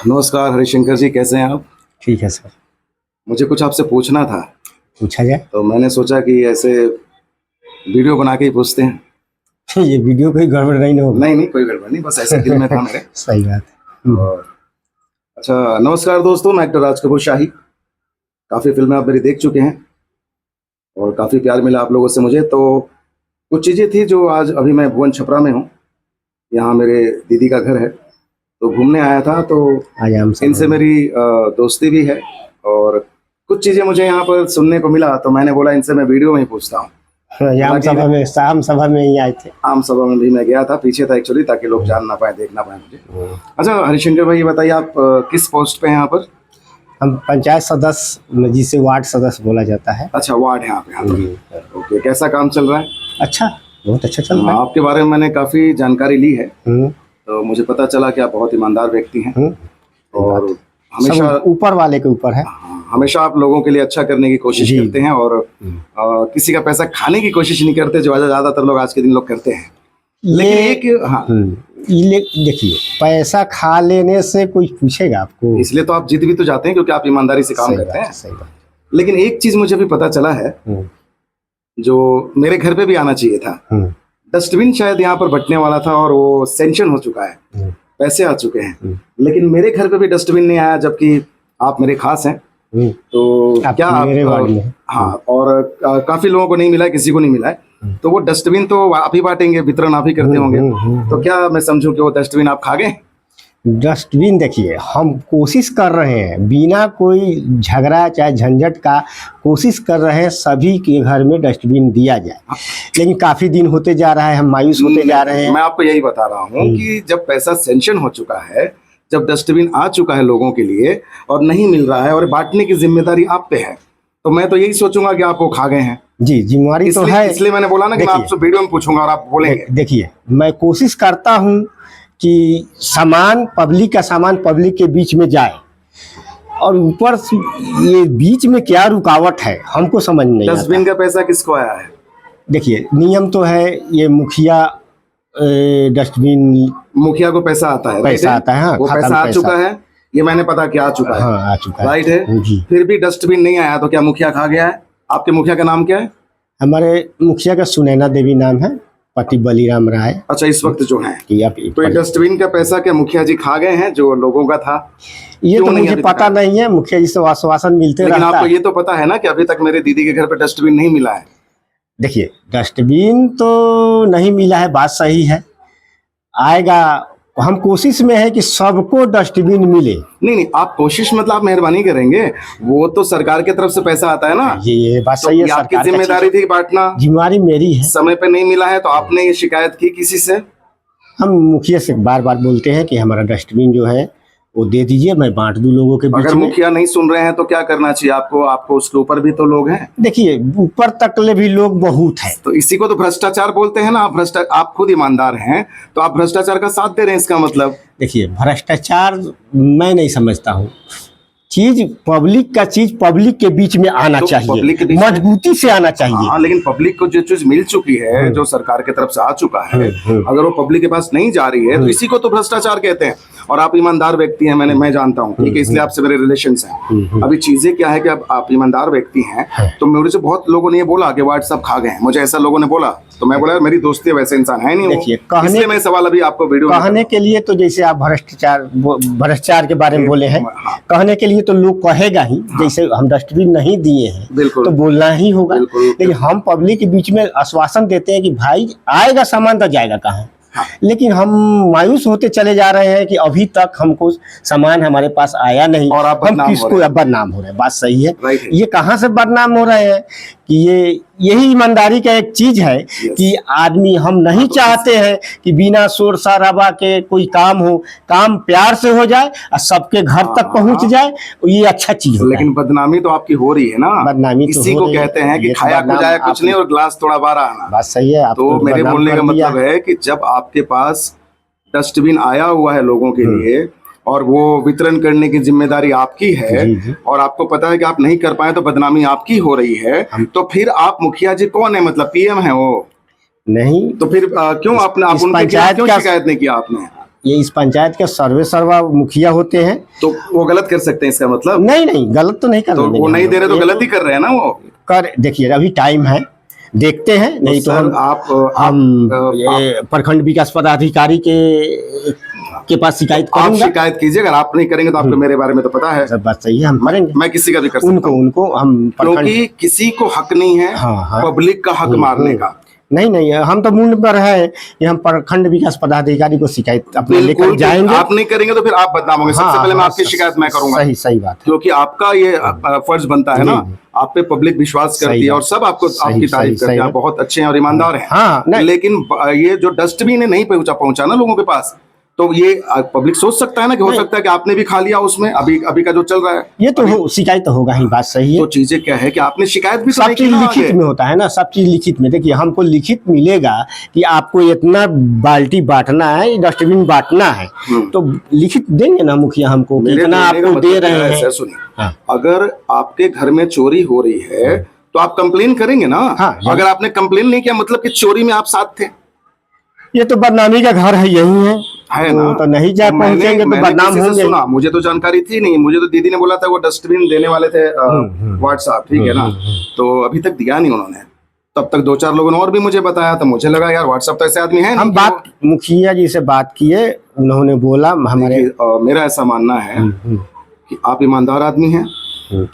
नमस्कार हरिशंकर जी, कैसे हैं आप? ठीक है सर। मुझे कुछ आपसे पूछना था, पूछा जाए। तो मैंने सोचा कि ऐसे वीडियो बना के ही पूछते हैं। ये वीडियो कोई गड़बड़ नहीं ना होगा? नहीं नहीं, कोई गड़बड़ नहीं, बस ऐसे दिल में था मेरे। सही बात है। और अच्छा, नमस्कार दोस्तों, मैं एक्टर राज कपूर शाही। काफ़ी फिल्में आप मेरी देख चुके हैं और काफ़ी प्यार मिला आप लोगों से मुझे। तो कुछ चीज़ें थी जो आज अभी मैं भुवन छपरा में हूँ, यहाँ मेरे दीदी का घर है, तो घूमने आया था। तो आज हम सब इनसे मेरी दोस्ती भी है और कुछ चीज़ें मुझे यहाँ पर सुनने को मिला, तो मैंने बोला इनसे मैं वीडियो में ही पूछता हूँ। शाम सभा में ही आए थे। आम सभा में भी मैं गया था, पीछे था एक्चुअली, ताकि लोग जान ना पाए, देख ना पाए मुझे। अच्छा हरिशंकर भाई, ये बताइए आप किस पोस्ट पे हैं यहाँ पर? हम पंचायत सदस्य, जिसे वार्ड सदस्य बोला जाता है। अच्छा, वार्ड है यहाँ पे। हाँ, ओके, कैसा काम चल रहा है? अच्छा, बहुत अच्छा चल रहा है। आपके बारे में मैंने काफ़ी जानकारी ली है, हम्म, तो मुझे पता चला कि आप बहुत ईमानदार व्यक्ति हैं और हमेशा सब ऊपर वाले के ऊपर है। हमेशा आप लोगों के लिए अच्छा करने की कोशिश जी। करते हैं और किसी का पैसा खाने की कोशिश नहीं करते, जो ज़्यादातर लोग आज के दिन लोग करते हैं। लेकिन एक हाँ, देखिए, पैसा खा लेने से कोई पूछेगा आपको? इसलिए तो आप जीत भी तो जाते हैं, क्योंकि आप ईमानदारी से काम करते हैं। सही बात। लेकिन एक चीज मुझे भी पता चला है, जो मेरे घर पे भी आना चाहिए था। डस्टबिन शायद यहाँ पर बंटने वाला था और वो सेंक्शन हो चुका है, पैसे आ चुके हैं, लेकिन मेरे घर पे भी डस्टबिन नहीं आया, जबकि आप मेरे खास हैं। तो क्या आप मेरे वार्ड में? हाँ, और काफी लोगों को नहीं मिला है, किसी को नहीं मिला है, तो वो डस्टबिन तो आप ही बांटेंगे, वितरण आप ही करते होंगे। तो क्या मैं समझूं कि वो डस्टबिन आप खा गए? डस्टबिन देखिए, हम कोशिश कर रहे हैं बिना कोई झगड़ा चाहे झंझट का, कोशिश कर रहे हैं सभी के घर में डस्टबिन दिया जाए, लेकिन काफी दिन होते जा रहा है, हम मायूस होते जा रहे हैं। मैं आपको यही बता रहा हूँ कि जब पैसा सेंक्शन हो चुका है, जब डस्टबिन आ चुका है लोगों के लिए और नहीं मिल रहा है और बांटने की जिम्मेदारी आप पे है, तो मैं तो यही सोचूंगा कि आप वो खा गए हैं। जी, जिम्मेवारी तो है। इसलिए मैंने बोला ना कि मैं आपसे वीडियो में पूछूंगा और आप बोलेंगे। देखिए, मैं कोशिश करता हूँ कि सामान पब्लिक का सामान पब्लिक के बीच में जाए, और ऊपर से ये बीच में क्या रुकावट है हमको समझ नहीं आता। डस्टबिन का पैसा किसको आया है? देखिए, नियम तो है, ये मुखिया डस्टबिन, मुखिया को पैसा आता है, पैसा आता है। हाँ, वो पैसा आ चुका है, ये मैंने पता कि आ चुका है। हाँ, आ चुका है, राइट है जी। फिर भी डस्टबिन नहीं आया, तो क्या मुखिया खा गया है? आपके मुखिया का नाम क्या है? हमारे मुखिया का सुनैना देवी नाम है, पति बलीराम राय। अच्छा, इस वक्त जो है, तो ये डस्टबिन का पैसा क्या मुखिया जी खा गए हैं, जो लोगों का था? ये तो मुझे पता नहीं है, मुखिया जी से आश्वासन मिलते रहता है। लेकिन आपको ये तो पता है ना कि अभी तक मेरे दीदी के घर पे डस्टबिन नहीं मिला है। देखिए, डस्टबिन तो नहीं मिला है, बात सही है, आएगा। हम कोशिश में है कि सबको डस्टबिन मिले। नहीं, आप कोशिश मतलब आप मेहरबानी करेंगे, वो तो सरकार की तरफ से पैसा आता है ना। ये बात सही है, तो आपकी जिम्मेदारी थी बांटना। जिम्मेदारी मेरी है। समय पे नहीं मिला है, तो आपने ये शिकायत की किसी से? हम मुखिया से बार बार बोलते हैं कि हमारा डस्टबिन जो है वो दे दीजिए, मैं बांट दूं लोगों के बीच में। अगर मुखिया नहीं सुन रहे हैं तो क्या करना चाहिए आपको उसके ऊपर भी तो लोग हैं। देखिए, ऊपर तक ले भी लोग बहुत हैं, तो इसी को तो भ्रष्टाचार बोलते हैं ना। आप खुद ईमानदार हैं, तो आप भ्रष्टाचार का साथ दे रहे हैं, इसका मतलब। देखिए, भ्रष्टाचार मैं नहीं समझता हूँ। चीज पब्लिक का चीज पब्लिक के बीच में आना चाहिए, मजबूती से आना चाहिए। हाँ, लेकिन पब्लिक को जो चीज मिल चुकी है, जो सरकार की तरफ से आ चुका है, अगर वो पब्लिक के पास नहीं जा रही है, तो इसी को तो भ्रष्टाचार कहते हैं। और आप ईमानदार व्यक्ति हैं, मैं जानता हूँ, ठीक है, इसलिए आपसे मेरे रिलेशंस हैं। अभी चीजें क्या है कि अब आप ईमानदार व्यक्ति हैं, तो मेरे से बहुत लोगों ने ये बोला कि व्हाट्सएप खा गए हैं, मुझे ऐसा लोगों ने बोला, तो मैं बोला मेरी दोस्ती वैसे इंसान है नहीं। देखिए, इसलिए मैं सवाल अभी आपको वीडियो कहने के लिए तो, जैसे आप भ्रष्टाचार के बारे में बोले हैं, कहने के लिए तो लोग कहेगा ही। जैसे हम डस्टबिन नहीं दिए हैं तो बोलना ही होगा, लेकिन हम पब्लिक के बीच में आश्वासन देते हैं कि भाई आएगा सामान तो जाएगा कहाँ। लेकिन हम मायूस होते चले जा रहे हैं कि अभी तक हमको सामान हमारे पास आया नहीं, और आप हम किसको बदनाम हो रहे हैं। बात सही है। ये कहाँ से बदनाम हो रहे हैं कि यही ईमानदारी का एक चीज है कि आदमी, हम नहीं चाहते हैं कि बिना शोर शराबा के कोई काम हो, काम प्यार से हो जाए और सबके घर तक पहुंच जाए, ये अच्छा चीज है। लेकिन बदनामी तो आपकी हो रही है ना। बदनामी इसी को कहते हैं कि खाया को जाए कुछ नहीं और ग्लास थोड़ा बारह आना। बात सही है। तो मेरे बोलने का मतलब है कि जब आपके पास डस्टबिन आया हुआ है लोगों के लिए और वो वितरण करने की जिम्मेदारी आपकी है, और आपको पता है कि आप नहीं कर पाए तो बदनामी आपकी हो रही है, तो फिर आप मुखिया जी कौन है? मतलब पीएम है वो? नहीं तो फिर क्यों आपने उनके खिलाफ क्यों शिकायत नहीं किया आपने? ये इस पंचायत के सर्वे सर्वा मुखिया होते हैं। तो वो गलत कर सकते हैं इसका मतलब? नहीं नहीं, गलत तो नहीं कर तो रहे। वो नहीं दे रहे तो गलत ही कर रहे हैं ना वो। कर देखिए, अभी टाइम है, देखते हैं। नहीं तो हम प्रखंड विकास पदाधिकारी के पास शिकायत आप करूंगा। शिकायत कीजिए, अगर आप नहीं करेंगे तो आपको मेरे बारे में तो पता है। सब बात सही है, हम करेंगे। मैं किसी का भी कर सकता हूं। उनको हम क्योंकि किसी को हक नहीं है पब्लिक का हक मारने का। नहीं नहीं, हम तो मूड पर है कि हम प्रखंड विकास पदाधिकारी को शिकायत अपने लेकर जाएंगे। आप नहीं करेंगे तो फिर आप बदनाम होंगे। सबसे पहले मैं आपकी शिकायत मैं करूंगा। सही सही बात, क्योंकि आपका ये फर्ज बनता है ना, आप पे पब्लिक विश्वास करती है और सब आपको आपकी तारीफ करते हैं, आप बहुत अच्छे हैं और ईमानदार हैं। लेकिन ये जो डस्टबिन नहीं पहुंचा ना लोगों के पास, तो ये पब्लिक सोच सकता है ना कि हो सकता है कि आपने भी खा लिया उसमें, अभी का जो चल रहा है। ये तो शिकायत तो होगा ही, बात सही है। तो चीजें क्या है कि आपने शिकायत भी सब चीज लिखित में होता है ना, सब चीज लिखित में। देखिए, हमको लिखित मिलेगा कि आपको इतना बाल्टी बांटना है, डस्टबिन बांटना है, तो लिखित देंगे ना मुखिया हमको, इतना आपको दे रहे हैं। सुनिए, अगर आपके घर में चोरी हो रही है तो आप कंप्लेन करेंगे ना। अगर आपने कंप्लेन नहीं किया मतलब कि चोरी में आप साथ थे। ये तो बदनामी का घर है, यही है ना। तो नहीं जा पहुंचेंगे तो बदनाम होंगे। सुना, मुझे तो जानकारी थी नहीं, मुझे तो दीदी ने बोला था वो डस्टबिन देने वाले थे व्हाट्सएप, ठीक है ना। तो अभी तक दिया नहीं उन्होंने। तब तक 2-4 लोगों ने और भी मुझे बताया, तो मुझे लगा यार व्हाट्सएप तो ऐसे आदमी है। हम बात मुखिया जी से बात किए, उन्होंने बोला हमारे। मेरा ऐसा मानना है कि आप ईमानदार आदमी हैं,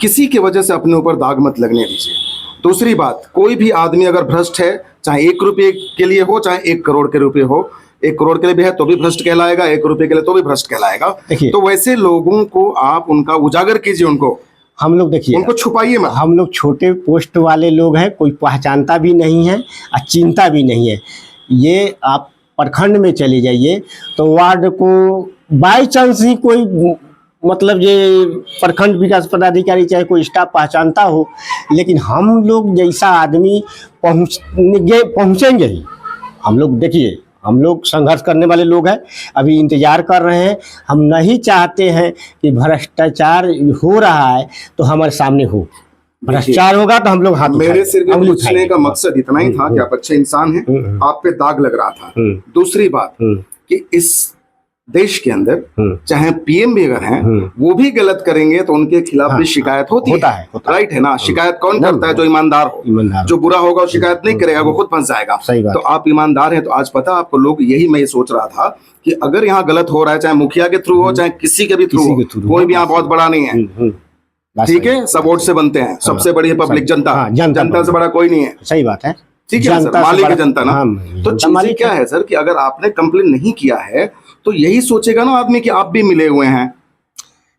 किसी की वजह से अपने ऊपर दाग मत लगने दीजिए। दूसरी बात, कोई भी आदमी अगर भ्रष्ट है, चाहे 1 रुपये के लिए हो, चाहे 1 करोड़ के रुपए हो, 1 करोड़ के लिए भी है तो भी भ्रष्ट कहलाएगा, 1 रुपये के लिए तो भी भ्रष्ट कहलाएगा। तो वैसे लोगों को आप उनका उजागर कीजिए, उनको हम लोग देखिए, उनको छुपाइए मत। हम लोग छोटे पोस्ट वाले लोग हैं, कोई पहचानता भी नहीं है और चिंता भी नहीं है। ये आप प्रखंड में चले जाइए तो वार्ड को बाई चांस ही कोई मतलब ये प्रखंड विकास पदाधिकारी चाहे कोई स्टाफ पहचानता हो, लेकिन हम लोग जैसा आदमी पहुँचेंगे ही। हम लोग देखिए, हम लोग संघर्ष करने वाले लोग हैं, अभी इंतजार कर रहे हैं। हम नहीं चाहते हैं कि भ्रष्टाचार हो रहा है तो हमारे सामने हो। भ्रष्टाचार होगा तो हम लोग हाथ मेरे सिर्फ पूछने का मकसद इतना ही था कि आप अच्छे इंसान हैं, आप पे दाग लग रहा था। दूसरी बात कि इस देश के अंदर चाहे पीएम भी अगर हैं, वो भी गलत करेंगे तो उनके खिलाफ भी शिकायत होती है। राइट है ना। शिकायत कौन करता है? जो ईमानदार हो। जो बुरा होगा वो शिकायत नहीं करेगा, वो खुद फंस जाएगा। तो आप ईमानदार हैं, तो आज पता आपको लोग, यही मैं सोच रहा था कि अगर यहाँ गलत हो रहा है, चाहे मुखिया के थ्रू हो चाहे किसी के भी थ्रू हो, कोई भी यहाँ बहुत बड़ा नहीं है, ठीक है। सब वोट से बनते हैं, सबसे बड़ी है पब्लिक, जनता। जनता से बड़ा कोई नहीं है। सही बात है, ठीक है सर, मालिक है जनता ना। तो चीजें क्या है सर कि अगर आपने कंप्लेन नहीं किया है तो यही सोचेगा ना आदमी कि आप भी मिले हुए हैं।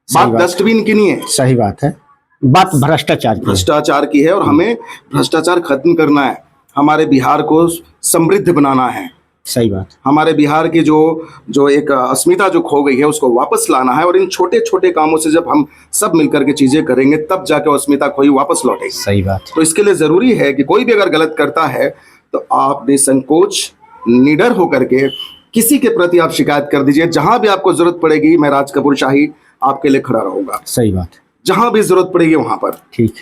बात डस्टबिन की नहीं है। सही बात है, बात भ्रष्टाचार की है और हमें भ्रष्टाचार खत्म करना है। हमारे बिहार को समृद्ध बनाना है। सही बात। हमारे बिहार की जो एक अस्मिता जो खो गई है उसको वापस लाना है। और इन छोटे छोटे कामों से जब हम सब मिलकर के चीजें करेंगे तब जाके अस्मिता खोई वापस लौटेगी। सही बात। तो इसके लिए जरूरी है कि कोई भी अगर गलत करता है तो आप निसंकोच निडर होकर के किसी के प्रति आप शिकायत कर दीजिए। जहां भी आपको जरूरत पड़ेगी, मैं राज कपूर शाही आपके लिए खड़ा रहूंगा। सही बात। जहां भी जरूरत पड़ेगी वहां पर। ठीक।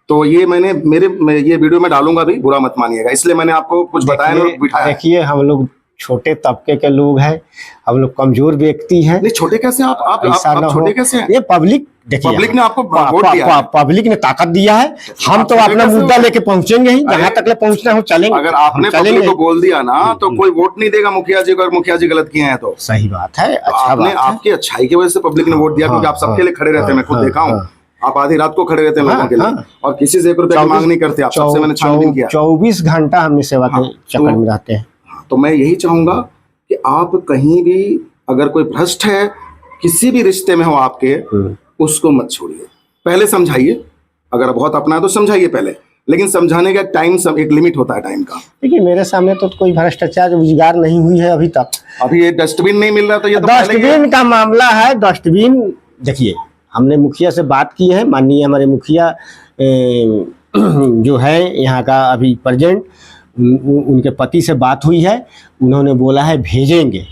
तो ये मैं ये वीडियो में डालूंगा भी, बुरा मत मानिएगा, इसलिए मैंने आपको कुछ बताया नहीं, बिठाया। देखिए, हम लोग छोटे तबके के लोग हैं, हम लोग कमजोर व्यक्ति हैं। नहीं, छोटे कैसे आप छोटे कैसे हैं? ये पब्लिक, देखिए, पब्लिक ने आपको वोट दिया, पब्लिक ने ताकत दिया है। हम तो अपना मुद्दा लेके पहुंचेंगे ही, जहां तक ले पहुंचना हो चलेंगे। अगर आपने पब्लिक को बोल दिया ना तो कोई वोट नहीं देगा मुखिया जी को, अगर मुखिया जी गलत किए हैं तो। सही बात है। आपने आपकी अच्छाई की वजह से पब्लिक ने वोट दिया, क्योंकि आप सबके लिए खड़े रहते हैं। मैं खुद देखा हूँ, आप आधी रात को खड़े रहते हैं लोगों के लिए और किसी से 1 रुपए की मांग नहीं करते। आप सबसे मैंने छानबीन किया। 24 घंटा हमने सेवा के चक्कर में रहते हैं। तो मैं यही चाहूंगा कि आप कहीं भी अगर कोई भ्रष्ट है, किसी भी रिश्ते में हो आपके, उसको मत छोड़िए। पहले समझाइए, अगर बहुत अपना है तो समझाइए पहले, लेकिन समझाने का टाइम, सब एक लिमिट होता है टाइम का। देखिए, मेरे सामने तो कोई भ्रष्टाचार रोजगार नहीं हुई है अभी तक। अभी ये डस्टबिन नहीं मिल रहा तो ये तो डस्टबिन का मामला है। डस्टबिन देखिए, हमने मुखिया से बात की है, माननीय हमारे मुखिया जो है यहाँ का अभी प्रेजेंट, उनके पति से बात हुई है, उन्होंने बोला है भेजेंगे।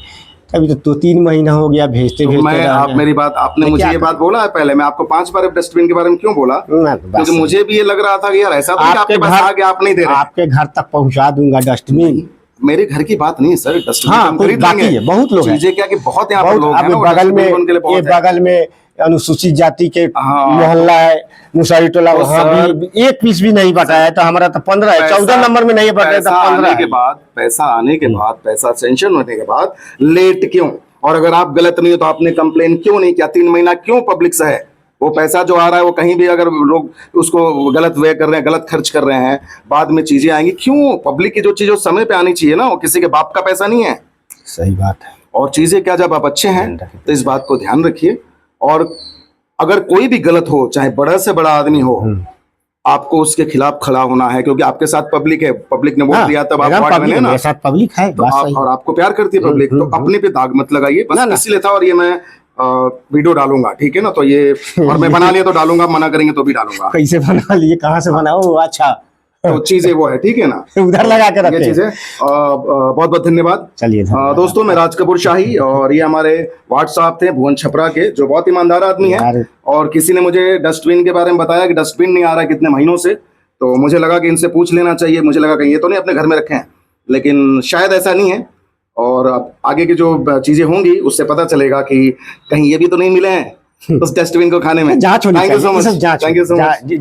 अभी तो 2-3 महीना हो गया भेजते भेजते। आप मेरी बात, आपने मुझे ये बात बोला है पहले, मैं आपको 5 बार डस्टबिन के बारे में क्यों बोला? क्योंकि मुझे भी ये लग रहा था कि यार ऐसा तो आपके पास आ गया, आप नहीं दे रहे। आपके घर तक पहुंचा दूंगा डस्टबिन, मेरे घर की बात नहीं है सर, डस्टबिन हाँ, हम कोई खरीद बाकी लेंगे। है, बहुत लोग हैं। चीजें क्या कि बहुत यहाँ पर बहुत लोग हैं अब ना, वो बगल में डस्टबिन उनके लिए ये बहुत है। बगल में अनुसूचित जाति के हाँ, मोहल्ला है, मुसारी टोला, तो वहाँ सर, भी एक पीस भी नहीं बटा है, तो हमारा तो 15 है, 14 नंबर में नहीं बटा है, तो पैसा 15 आने के है। बाद, पैसा आने के बाद, पैसा सेंक्शन होने के बाद लेट क्यों? और अगर आप गलत नहीं हो तो आपने कंप्लेन क्यों नहीं किया? 3 महीना क्यों पब्लिक से है? वो पैसा जो आ रहा है वो कहीं भी अगर लोग उसको गलत वे कर रहे हैं, गलत खर्च कर रहे हैं, बाद में चीजें आएंगी क्यों? पब्लिक की जो चीज समय पे आनी चाहिए ना, वो किसी के बाप का पैसा नहीं है। सही बात है। और चीजें क्या, जब आप अच्छे हैं तो इस बात को ध्यान रखिए। और अगर कोई भी गलत हो, चाहे बड़ा से बड़ा आदमी हो, आपको उसके खिलाफ खड़ा होना है, क्योंकि आपके साथ पब्लिक है, पब्लिक ने वोट हाँ, दिया तब आप एकदम वार्ड में पब्लिक है है, ना, मेरे साथ पब्लिक है, तो बात आप सही और आपको प्यार करती है पब्लिक, तो अपने पे दाग मत लगाइए बस, ना, ना। इसीलिए था। और ये मैं वीडियो डालूंगा, ठीक है ना, तो ये और मैं बना लिया तो डालूंगा, मना करेंगे तो भी डालूंगा। कैसे बना लिए, कहाँ से बनाओ? अच्छा, तो चीजें वो है, ठीक है ना, उधर लगा के ये रखे। चीजें बहुत बहुत धन्यवाद। चलिए दोस्तों, मैं राज कपूर शाही, और ये हमारे वार्ड साहब थे भुवन छपरा के, जो बहुत ईमानदार आदमी है। यार। और किसी ने मुझे डस्टबिन के बारे में बताया कि डस्टबिन नहीं आ रहा है कितने महीनों से, तो मुझे लगा कि इनसे पूछ लेना चाहिए। मुझे लगा कहीं ये तो नहीं अपने घर में रखे हैं, लेकिन शायद ऐसा नहीं है। और अब आगे की जो चीजें होंगी उससे पता चलेगा कि कहीं ये भी तो नहीं मिले हैं उस डस्टबिन को खाने में। जांच होनी थैंक यू सो चाहिए, ये मच, सब जांच थैंक यू सो मच।